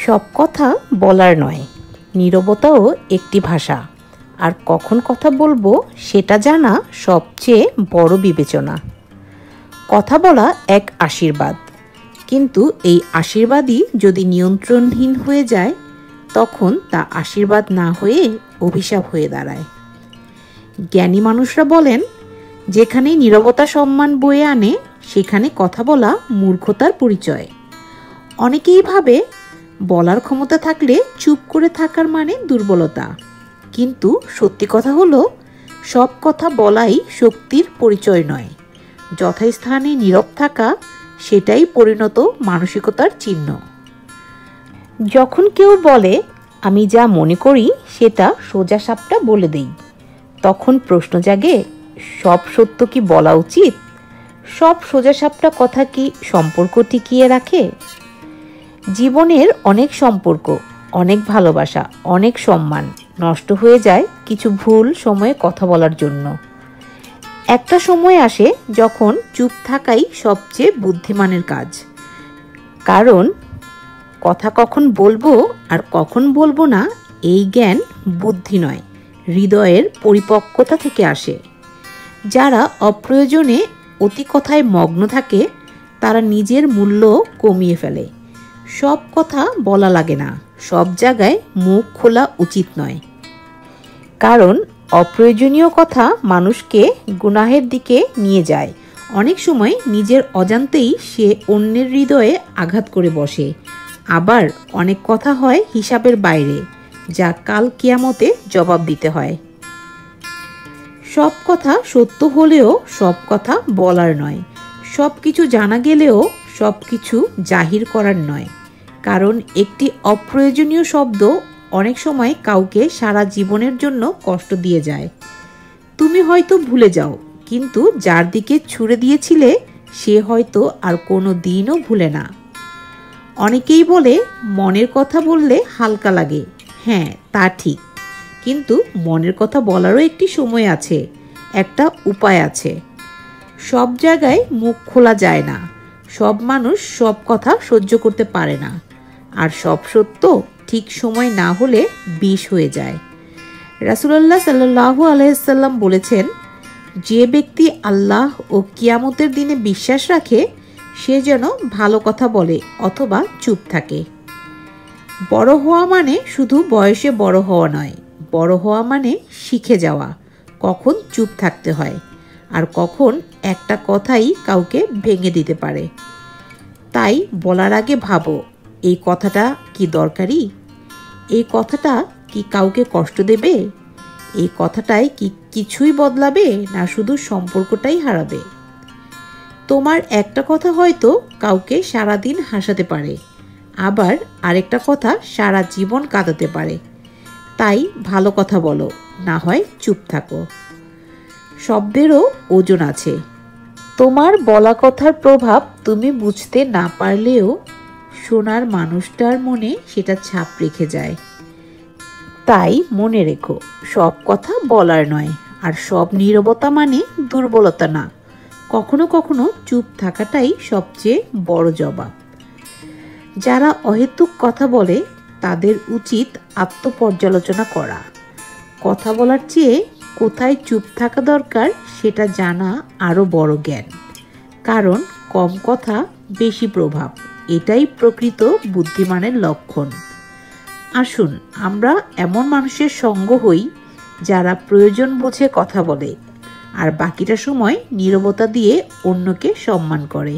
সব কথা বলার নয়, নীরবতাও একটি ভাষা। আর কখন কথা বলবো সেটা জানা সবচেয়ে বড় বিবেচনা। কথা বলা এক আশীর্বাদ, কিন্তু এই আশীর্বাদই যদি নিয়ন্ত্রণহীন হয়ে যায় তখন তা আশীর্বাদ না হয়ে অভিশাপ হয়ে দাঁড়ায়। জ্ঞানী মানুষরা বলেন, যেখানে নীরবতা সম্মান বয়ে আনে সেখানে কথা বলা মূর্খতার পরিচয়। অনেকেই ভাবে বলার ক্ষমতা থাকলে চুপ করে থাকার মানে দুর্বলতা, কিন্তু সত্যি কথা হলো সব কথা বলাই শক্তির পরিচয় নয়। যথাস্থানে নীরব থাকা সেটাই পরিণত মানসিকতার চিহ্ন। যখন কেউ বলে আমি যা মনে করি সেটা সোজাসাপটা বলে দেই, তখন প্রশ্ন জাগে, সব সত্য কি বলা উচিত? সব সোজাসাপটা কথা কি সম্পর্ক টিকিয়ে রাখে? জীবনের অনেক সম্পর্ক, অনেক ভালোবাসা, অনেক সম্মান নষ্ট হয়ে যায় কিছু ভুল সময়ে কথা বলার জন্য। একটা সময় আসে যখন চুপ থাকাই সবচেয়ে বুদ্ধিমানের কাজ। কারণ কথা কখন বলবো আর কখন বলবো না, এই জ্ঞান বুদ্ধি নয়, হৃদয়ের পরিপক্কতা থেকে আসে। যারা অপ্রয়োজনে অতি কথায় মগ্ন থাকে তারা নিজের মূল্য কমিয়ে ফেলে। সব কথা বলা লাগে না, সব জায়গায় মুখ খোলা উচিত নয়। কারণ অপ্রয়োজনীয় কথা মানুষকে গুনাহের দিকে নিয়ে যায়। অনেক সময় নিজের অজান্তেই সে অন্যের হৃদয়ে আঘাত করে বসে। আবার অনেক কথা হয় হিসাবের বাইরে, যা কাল কিয়ামতে জবাব দিতে হয়। সব কথা সত্য হলেও সব কথা বলার নয়, সব কিছু জানা গেলেও সব কিছু জাহির করার নয়। কারণ একটি অপ্রয়োজনীয় শব্দ অনেক সময় কাউকে সারা জীবনের জন্য কষ্ট দিয়ে যায়। তুমি হয়তো ভুলে যাও, কিন্তু যার দিকে ছুড়ে দিয়েছিলে সে হয়তো আর কোনো দিনও ভুলে না। অনেকেই বলে মনের কথা বললে হালকা লাগে। হ্যাঁ, তা ঠিক, কিন্তু মনের কথা বলারও একটি সময় আছে, একটা উপায় আছে। সব জায়গায় মুখ খোলা যায় না, সব মানুষ সব কথা সহ্য করতে পারে না, আর সব সত্য ঠিক সময় না হলে বিষ হয়ে যায়। রাসূলুল্লাহ সাল্লাল্লাহু আলাইহি সাল্লাম বলেছেন, যে ব্যক্তি আল্লাহ ও কিয়ামতের দিনে বিশ্বাস রাখে সে যেন ভালো কথা বলে অথবা চুপ থাকে। বড় হওয়া মানে শুধু বয়সে বড় হওয়া নয়, বড় হওয়া মানে শিখে যাওয়া কখন চুপ থাকতে হয় আর কখন একটা কথাই কাউকে ভেঙে দিতে পারে। তাই বলার আগে ভাবো, এই কথাটা কি দরকারি? এই কথাটা কি কাউকে কষ্ট দেবে? এই কথাটাই কি কিছুই বদলাবে, না শুধু সম্পর্কটাই হারাবে? তোমার একটা কথা হয়তো কাউকে সারাদিন হাসাতে পারে, আবার আরেকটা কথা সারা জীবন কাঁদাতে পারে। তাই ভালো কথা বলো, না হয় চুপ থাকো। শব্দেরও ওজন আছে। তোমার বলা কথার প্রভাব তুমি বুঝতে না পারলেও শোনার মানুষটার মনে সেটা ছাপ রেখে যায়। তাই মনে রেখো, সব কথা বলার নয়, আর সব নীরবতা মানে দুর্বলতা না। কখনো কখনো চুপ থাকাটাই সবচেয়ে বড় জবাব। যারা অহেতুক কথা বলে তাদের উচিত আত্মপর্যালোচনা করা। কথা বলার চেয়ে কোথায় চুপ থাকা দরকার সেটা জানা আরও বড় জ্ঞান। কারণ কম কথা বেশি প্রভাব, এটাই প্রকৃত বুদ্ধিমানের লক্ষণ। আসুন আমরা এমন মানুষের সঙ্গ হই যারা প্রয়োজন বুঝে কথা বলে আর বাকিটা সময় নীরবতা দিয়ে অন্যকে সম্মান করে।